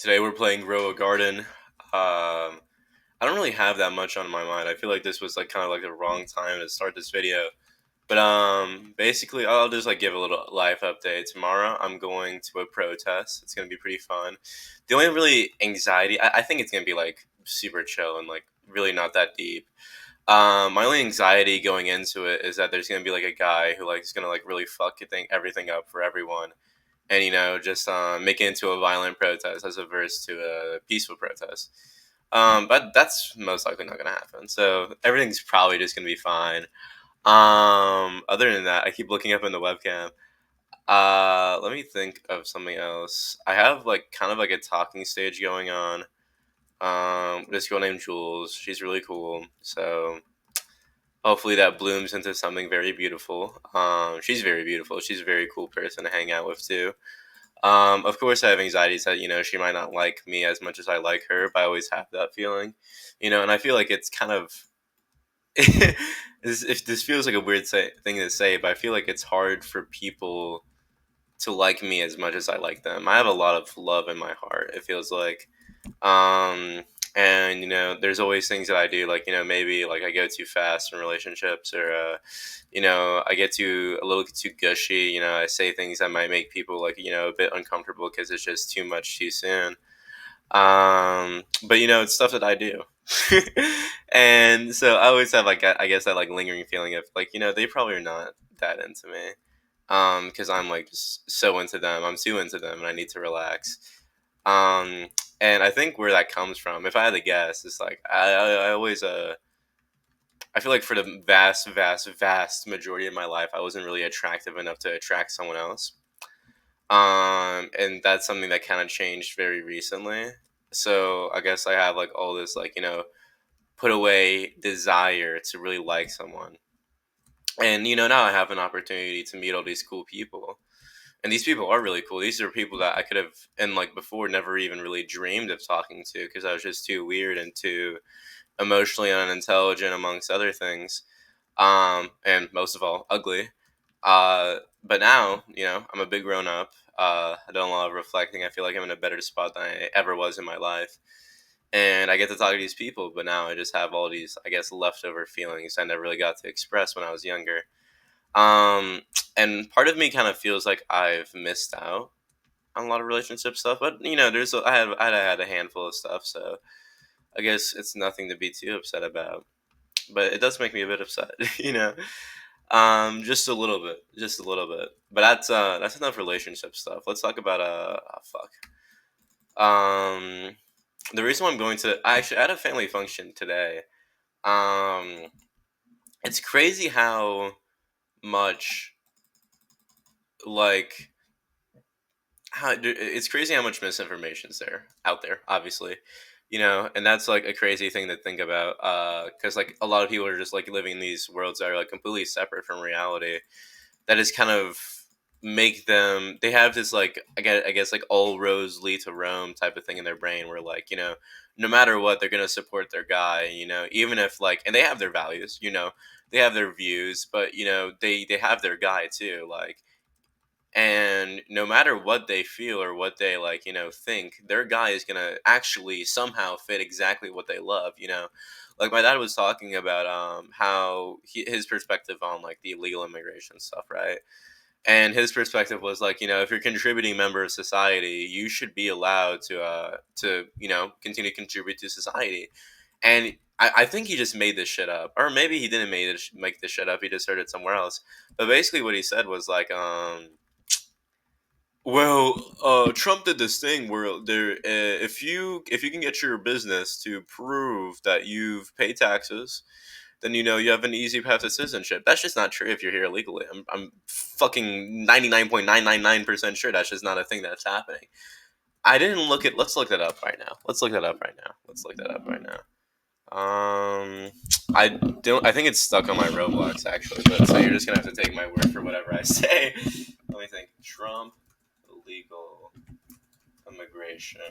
Today we're playing Grow a Garden. I don't really have that much on my mind. I feel like this was like kind of like the wrong time to start this video. But basically, I'll just like give a little life update. Tomorrow, I'm going to a protest. It's gonna be pretty fun. The only really anxiety, I think it's gonna be like super chill and like really not that deep. My only anxiety going into it is that there's gonna be like a guy who like is gonna like really fuck everything up for everyone and just make it into a violent protest as opposed to a peaceful protest. But that's most likely not going to happen. So everything's probably just going to be fine. Other than that, I keep looking up in the webcam. Let me think of something else. I have like kind of like a talking stage going on. This girl named Jules. She's really cool. So hopefully that blooms into something very beautiful. She's very beautiful. She's a very cool person to hang out with too. Of course, I have anxieties that she might not like me as much as I like her, but I always have that feeling, and I feel like it's kind of if this feels like a weird thing to say, but I feel like it's hard for people to like me as much as I like them. I have a lot of love in my heart. It feels like, um, and there's always things that I do, like maybe like I go too fast in relationships, or I get too a little too gushy. I say things that might make people like a bit uncomfortable because it's just too much too soon. But it's stuff that I do. And so I always have like I guess that like lingering feeling of like they probably are not that into me, because I'm like just so into them. I'm too into them and I need to relax. um and I think where that comes from, if I had to guess, is like I always I feel like for the vast majority of my life I wasn't really attractive enough to attract someone else. And that's something that kind of changed very recently. So I guess I have like all this like put away desire to really like someone. And now I have an opportunity to meet all these cool people. And these people are really cool. These are people that I could have, and like before, never even really dreamed of talking to because I was just too weird and too emotionally unintelligent, amongst other things. And most of all, ugly. But now, I'm a big grown up. I done a lot of reflecting. I feel like I'm in a better spot than I ever was in my life. And I get to talk to these people, but now I just have all these, I guess, leftover feelings I never really got to express when I was younger. Um, and part of me kind of feels like I've missed out on a lot of relationship stuff, but I had a handful of stuff, so I guess it's nothing to be too upset about. But it does make me a bit upset, just a little bit, just a little bit. But that's enough relationship stuff. Let's talk about fuck. Um, the reason why I'm going to I actually had a family function today. Um, it's crazy how much like it's crazy how much misinformation is there out there, obviously, and that's like a crazy thing to think about, because like a lot of people are just like living in these worlds that are like completely separate from reality, that is kind of make them, they have this like I guess like all roads lead to Rome type of thing in their brain, where like no matter what they're gonna support their guy, even if like, and they have their values, they have their views, but they have their guy too, like, and no matter what they feel or what they like think, their guy is gonna actually somehow fit exactly what they love, like my dad was talking about how his perspective on like the illegal immigration stuff, right? And his perspective was like, if you're a contributing member of society, you should be allowed to continue to contribute to society. And I think he just made this shit up, or maybe he didn't make this shit up, he just heard it somewhere else. But basically what he said was like, well, Trump did this thing where if you can get your business to prove that you've paid taxes, then you have an easy path to citizenship. That's just not true if you're here illegally. I'm fucking 99.999% sure that's just not a thing that's happening. I didn't look at. Let's look that up right now. Let's look that up right now. Let's look that up right now. I don't. I think it's stuck on my Roblox actually, but so you're just gonna have to take my word for whatever I say. Let me think. Trump illegal immigration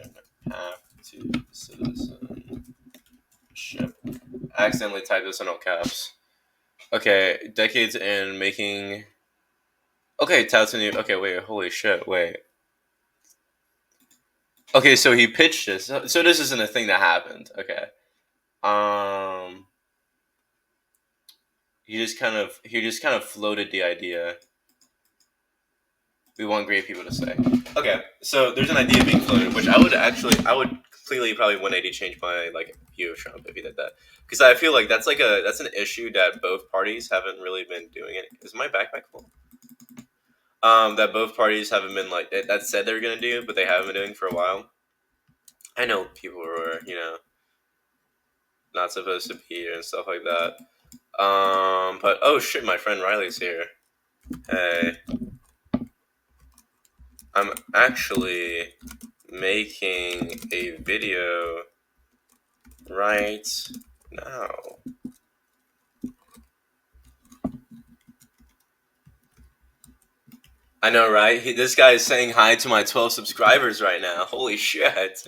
path to citizenship. I accidentally typed this in all caps. Okay, decades in making. Okay, touts a new. Okay, wait, holy shit, wait. Okay, so he pitched this. So this isn't a thing that happened. Okay. Um, he just kind of floated the idea. We want great people to say. Okay, so there's an idea being floated, which I would completely probably 180 change my like view of Trump if he did that, because I feel like that's an issue that both parties haven't really been doing it. Is my backpack full? That both parties haven't been like that said they were gonna do, but they haven't been doing for a while. I know people were not supposed to be here and stuff like that. But oh shit, my friend Riley's here. Hey, I'm actually making a video right now. I know, right? This guy is saying hi to my 12 subscribers right now. Holy shit.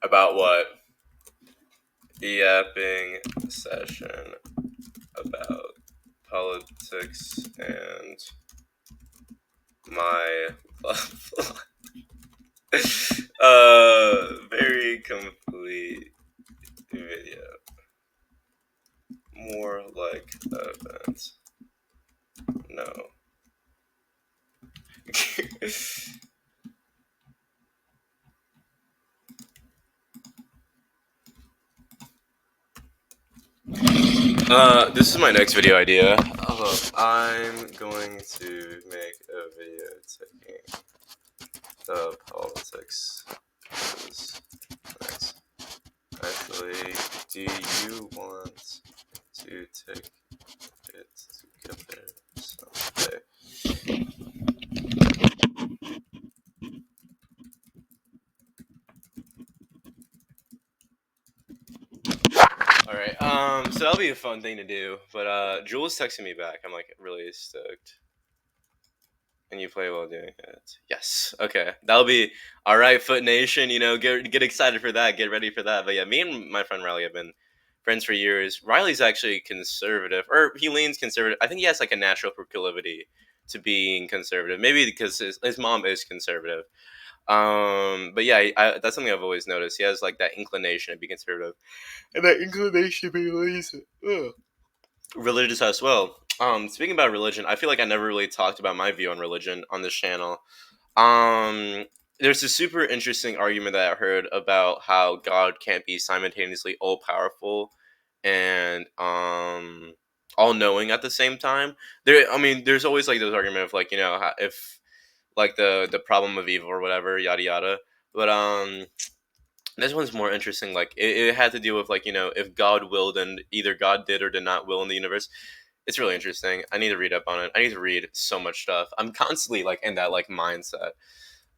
About what? Yapping session about politics and my love life. Very complete video. More like events. No. This is my next video idea. I'm going to make a video taking the politics is nice. Actually, do you want to take it together someday? All right. So that'll be a fun thing to do. But Jules texting me back. I'm like really stoked. And you play while doing it. Yes. Okay. That'll be all right. Foot Nation. Get excited for that. Get ready for that. But yeah, me and my friend Riley have been friends for years. Riley's actually conservative, or he leans conservative. I think he has like a natural proclivity to being conservative. Maybe because his mom is conservative. But yeah, that's something I've always noticed. He has like that inclination to be conservative, and that inclination to be religious as well. Speaking about religion, I feel like I never really talked about my view on religion on this channel. Um, there's a super interesting argument that I heard about how God can't be simultaneously all powerful and all knowing at the same time. There's always like this argument of like if like the problem of evil or whatever, yada yada. But this one's more interesting. Like it had to do with like if God willed and either God did or did not will in the universe. It's really interesting. I need to read up on it. I need to read so much stuff. I'm constantly like in that like mindset,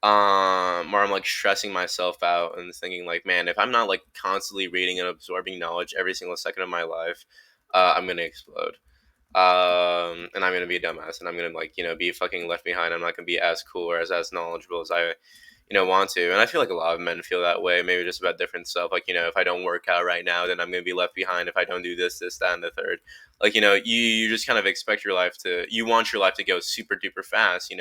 where I'm like stressing myself out and thinking like, man, if I'm not like constantly reading and absorbing knowledge every single second of my life, I'm gonna explode. And I'm gonna be a dumbass, and I'm gonna like be fucking left behind. I'm not gonna be as cool or as knowledgeable as I want to. And I feel like a lot of men feel that way, maybe just about different stuff. Like, if I don't work out right now, then I'm going to be left behind. If I don't do this, that, and the third. Like, you just kind of expect you want your life to go super duper fast.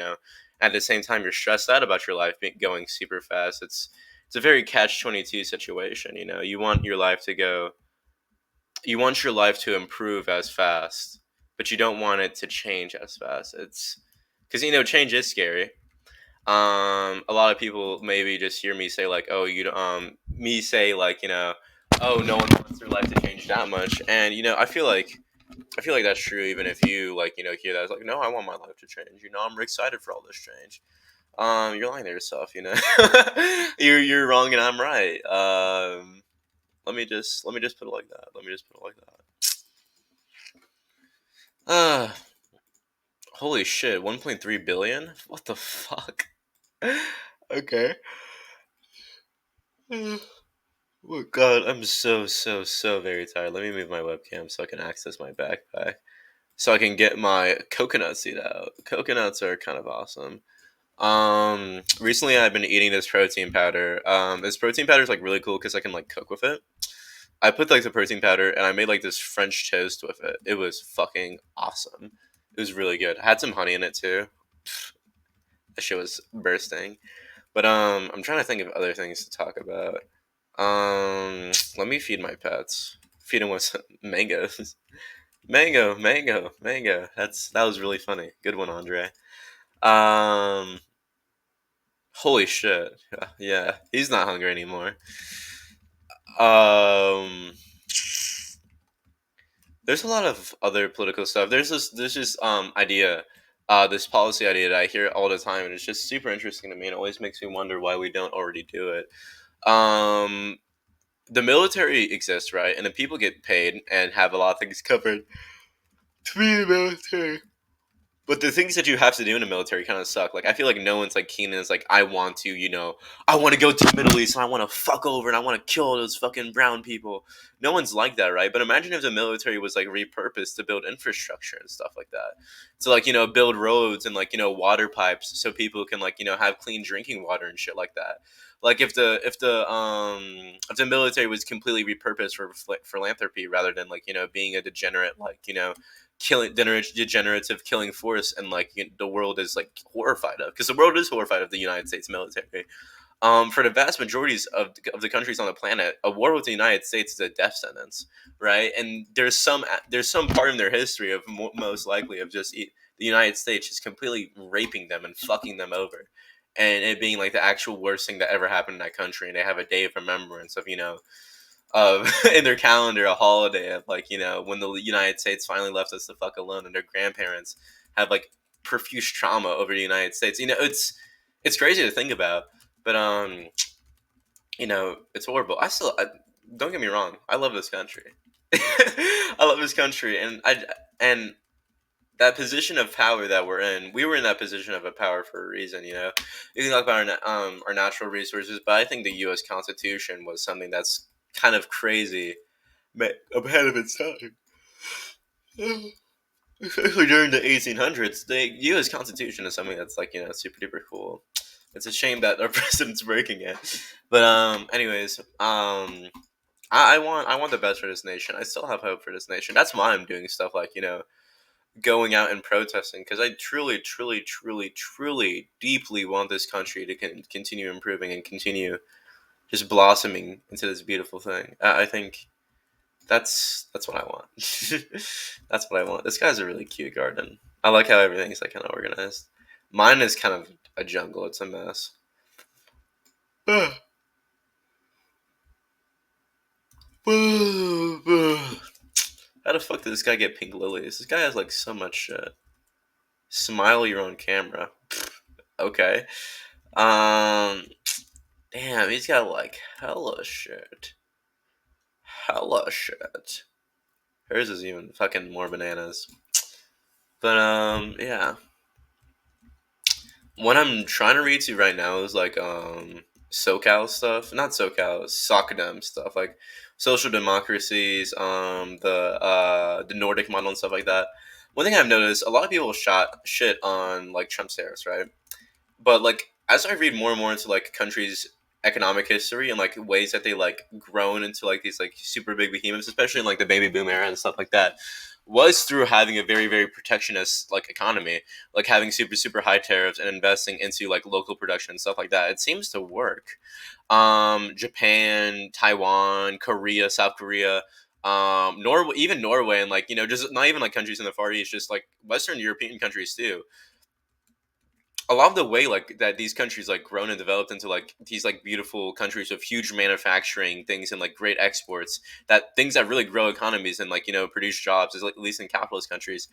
At the same time, you're stressed out about your life going super fast. It's a very catch-22 situation. You want your life to improve as fast, but you don't want it to change as fast. It's because, change is scary. A lot of people maybe just hear me say like, oh, me say like, oh, no one wants their life to change that much, and I feel like that's true even if you like hear that. It's like, no, I want my life to change. I'm excited for all this change. You're lying to yourself. You're wrong and I'm right. Let me just put it like that. Let me just put it like that. Holy shit, 1.3 billion? What the fuck? Okay. Oh god, I'm so very tired. Let me move my webcam so I can access my backpack. So I can get my coconut seed out. Coconuts are kind of awesome. Recently I've been eating this protein powder. This protein powder is like really cool because I can like cook with it. I put like the protein powder and I made like this French toast with it. It was fucking awesome. It was really good. I had some honey in it too. That shit was bursting. But I'm trying to think of other things to talk about. Let me feed my pets. Feed them with some mangoes. Mango, mango, mango. That was really funny. Good one, Andre. Um, Holy shit. Yeah, he's not hungry anymore. Um, there's a lot of other political stuff. There's this idea, this policy idea that I hear all the time, and it's just super interesting to me, and it always makes me wonder why we don't already do it. Um, the military exists, right, and the people get paid and have a lot of things covered to be in the military. But the things that you have to do in the military kind of suck. Like I feel like no one's like keen as like I want to, I want to go to the Middle East and I want to fuck over and I want to kill those fucking brown people. No one's like that, right? But imagine if the military was like repurposed to build infrastructure and stuff like that. To like build roads and like water pipes so people can like have clean drinking water and shit like that. Like if the military was completely repurposed for philanthropy rather than like being a degenerate like killing degenerative killing force and like the world is like horrified of because the world is horrified of the United States military. For the vast majorities of the countries on the planet, a war with the United States is a death sentence, right? And there's some part in their history of most likely of just the United States just completely raping them and fucking them over, and it being like the actual worst thing that ever happened in that country. And they have a day of remembrance of of in their calendar a holiday of like when the United States finally left us the fuck alone, and their grandparents have like profuse trauma over the United States. It's crazy to think about, but it's horrible. Don't get me wrong, I love this country. I love this country, and that position of power that we're in, we were in that position of a power for a reason. You can talk about our natural resources, but I think the U.S. Constitution was something that's kind of crazy, ahead of its time. Especially during the 1800s, the U.S. Constitution is something that's like super duper cool. It's a shame that our president's breaking it, but anyways, I want the best for this nation. I still have hope for this nation. That's why I'm doing stuff like going out and protesting because I truly, truly, truly, truly, deeply want this country to continue improving and continue just blossoming into this beautiful thing. I think that's what I want. That's what I want. This guy's a really cute garden. I like how everything's like kind of organized. Mine is kind of a jungle. It's a mess. How the fuck did this guy get pink lilies? This guy has like so much shit. Smile your own camera. Okay. Um. Damn, he's got like hella shit. Hella shit. Hers is even fucking more bananas. But yeah. What I'm trying to read to right now is like SoCal stuff, not SoCal, SOCDEM stuff, like social democracies, the Nordic model and stuff like that. One thing I've noticed, a lot of people shot shit on like Trump's tariffs, right? But like as I read more and more into like countries' economic history and like ways that they like grown into like these like super big behemoths, especially in like the baby boom era and stuff like that, was through having a very very protectionist like economy, like having super super high tariffs and investing into like local production and stuff like that. It seems to work. Japan, Taiwan, Korea, South Korea. Norway, even Norway, and like just not even like countries in the Far East, just like Western European countries too, a lot of the way like that these countries like grown and developed into like these like beautiful countries of huge manufacturing things and like great exports, that things that really grow economies and like produce jobs, is like at least in capitalist countries,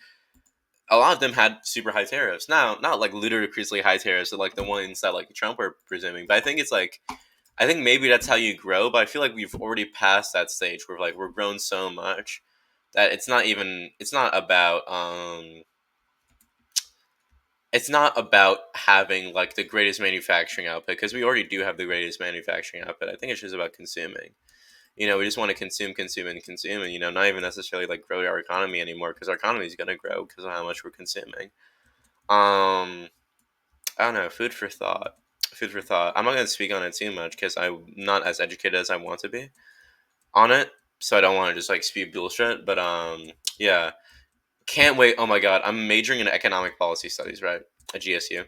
a lot of them had super high tariffs. Now not like ludicrously high tariffs like the ones that like Trump were presuming, but I think maybe that's how you grow. But I feel like we've already passed that stage where like we're grown so much that it's not about having like the greatest manufacturing output, because we already do have the greatest manufacturing output. I think it's just about consuming. We just want to consume, consume, and consume, and not even necessarily like grow our economy anymore, because our economy is gonna grow because of how much we're consuming. Um, I don't know. Food for thought. Food for thought. I'm not gonna speak on it too much because I'm not as educated as I want to be on it, so I don't want to just like spew bullshit. But yeah, can't wait. Oh my god, I'm majoring in economic policy studies, right, at GSU.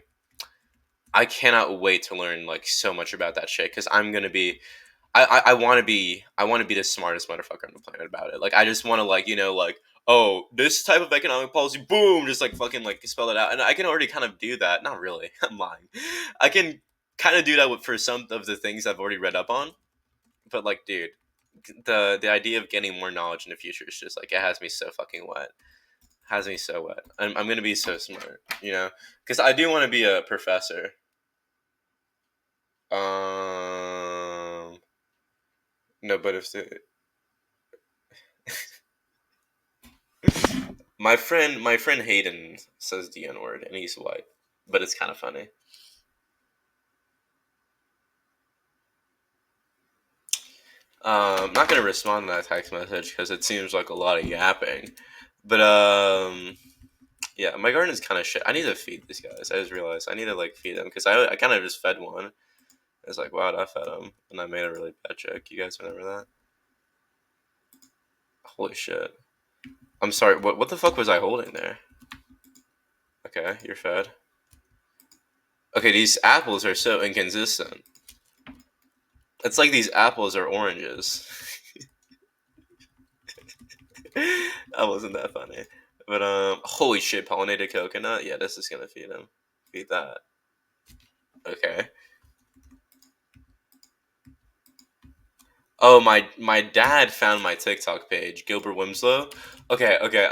I cannot wait to learn like so much about that shit because I'm gonna be. I want to be the smartest motherfucker on the planet about it. Like I just want to like like oh this type of economic policy boom just like fucking like spell it out and I can already kind of do that. Not really. I'm lying. I can kind of do that for some of the things I've already read up on. But like dude, the idea of getting more knowledge in the future is just like it has me so fucking wet. Has me so wet. I'm gonna be so smart, because I do want to be a professor. Um, no, but if the, my friend Hayden says the N word and he's white, but it's kind of funny. I'm not gonna respond to that text message because it seems like a lot of yapping. But yeah, my garden is kind of shit. I need to feed these guys. I just realized I need to like feed them because I kind of just fed one. It's like wow, I fed him and I made a really bad joke. You guys remember that? Holy shit! I'm sorry. What the fuck was I holding there? Okay, you're fed. Okay, these apples are so inconsistent. It's like these apples are oranges. That wasn't that funny. But holy shit, pollinated coconut. Yeah, this is gonna feed him. Feed that. Okay. Oh, my dad found my TikTok page, Gilbert Wimslow. Okay, okay.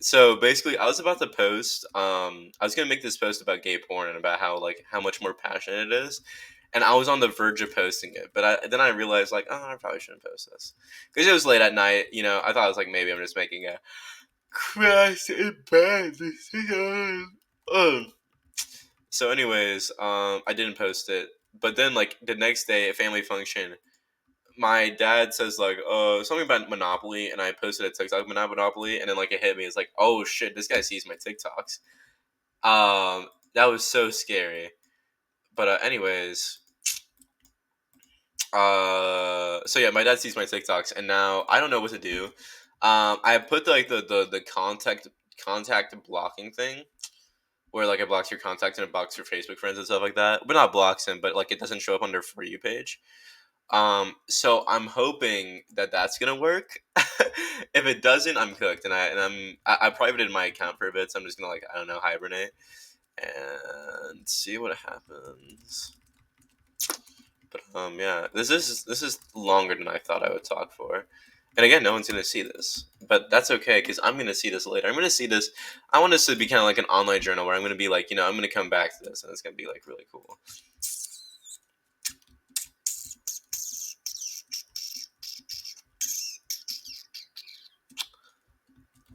So basically, I was about to post. I was gonna make this post about gay porn and about how much more passionate it is, and I was on the verge of posting it, but then I realized like, oh, I probably shouldn't post this because it was late at night. I thought I was like maybe I'm just making a crash and bad decision. Ugh. So, anyways, I didn't post it, but then like the next day at family function, my dad says like, something about Monopoly, and I posted a TikTok about Monopoly, and then like it hit me. It's like, oh shit, this guy sees my TikToks. That was so scary. But anyways, so yeah, my dad sees my TikToks, and now I don't know what to do. I put like the contact blocking thing, where like it blocks your contact and it blocks your Facebook friends and stuff like that. But not blocks them, but like it doesn't show up on their for you page. So I'm hoping that that's gonna work. If it doesn't, I'm cooked, and I privated my account for a bit, so I'm just gonna like I don't know hibernate and see what happens. But yeah, this is longer than I thought I would talk for. And again, no one's gonna see this, but that's okay because I'm gonna see this later. I'm gonna see this. I want this to be kind of like an online journal where I'm gonna be like, I'm gonna come back to this, and it's gonna be like really cool.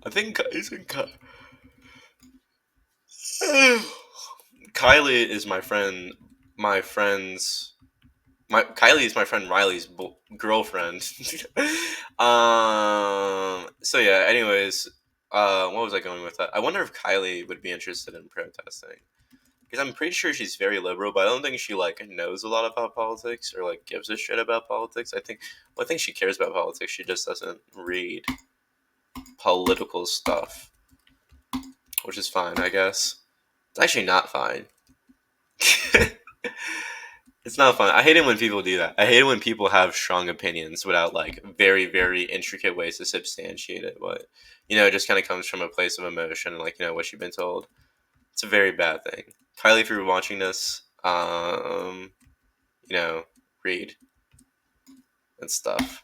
I think Kylie is my friend. My friend's my Kylie is my friend Riley's girlfriend. So yeah. Anyways, what was I going with that? I wonder if Kylie would be interested in protesting because I'm pretty sure she's very liberal, but I don't think she like knows a lot about politics or like gives a shit about politics. I think she cares about politics. She just doesn't read political stuff, which is fine, I guess. It's actually not fine. It's not fun. I hate it when people do that. I hate it when people have strong opinions without like very, very intricate ways to substantiate it. But it just kind of comes from a place of emotion and like what you've been told. It's a very bad thing. Kylie, if you're watching this, you know, read and stuff.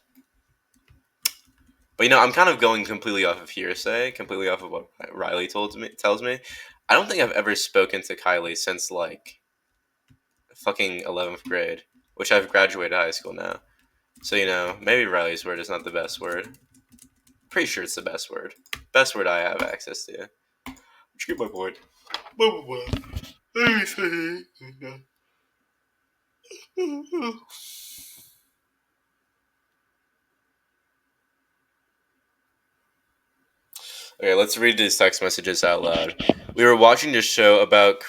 But I'm kind of going completely off of hearsay, completely off of what Riley tells me. I don't think I've ever spoken to Kylie since like fucking 11th grade, which I've graduated high school now. So, maybe Riley's word is not the best word. Pretty sure it's the best word. Best word I have access to. Just get my point. Okay, let's read these text messages out loud. We were watching this show about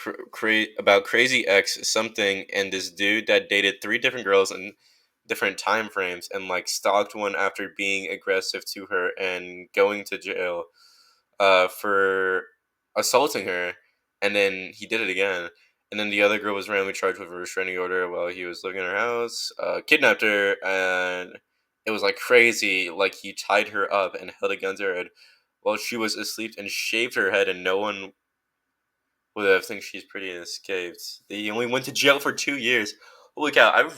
about Crazy X something, and this dude that dated three different girls in different time frames, and like stalked one after being aggressive to her and going to jail, for assaulting her, and then he did it again. And then the other girl was randomly charged with a restraining order while he was living in her house. Kidnapped her, and it was like crazy. Like he tied her up and held a gun to her head while she was asleep and shaved her head, and no one would have think she's pretty and escaped. They only went to jail for 2 years. Holy cow!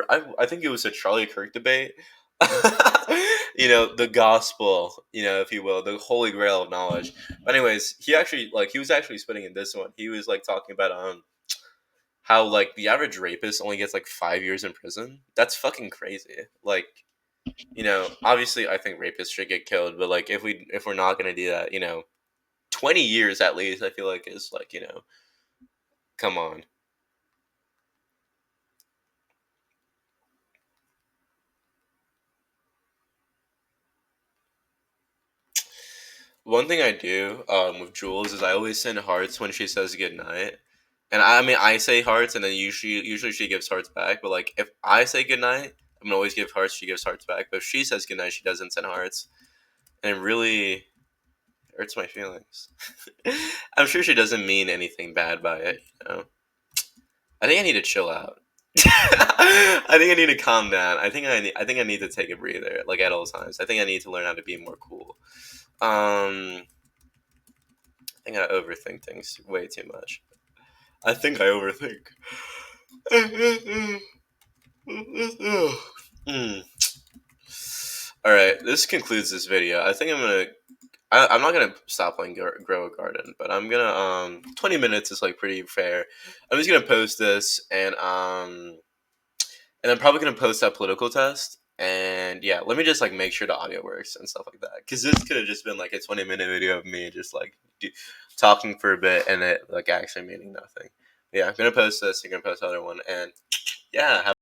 I think it was a Charlie Kirk debate. The gospel, if you will, the holy grail of knowledge. But anyways, he was actually spitting in this one. He was like talking about how like the average rapist only gets like 5 years in prison. That's fucking crazy. Like, obviously I think rapists should get killed, but like if we're not gonna do that, 20 years at least, I feel like is like, come on. One thing I do with Jules is I always send hearts when she says good night. And I mean I say hearts and then usually she gives hearts back, but like if I say good night, I'm gonna always give hearts, she gives hearts back. But if she says good night, she doesn't send hearts. And it really hurts my feelings. I'm sure she doesn't mean anything bad by it. I think I need to chill out. I think I need to calm down. I think I need to take a breather, like at all times. I think I need to learn how to be more cool. I think I overthink things way too much. I think I overthink. Mm. All right, this concludes this video. I think I'm not gonna stop playing Grow a Garden, but I'm gonna 20 minutes is like pretty fair. I'm just gonna post this and I'm probably gonna post that political test. And yeah, let me just like make sure the audio works and stuff like that. Because this could have just been like a 20-minute video of me just like talking for a bit and it like actually meaning nothing. Yeah, I'm gonna post this. I'm gonna post the other one, and yeah,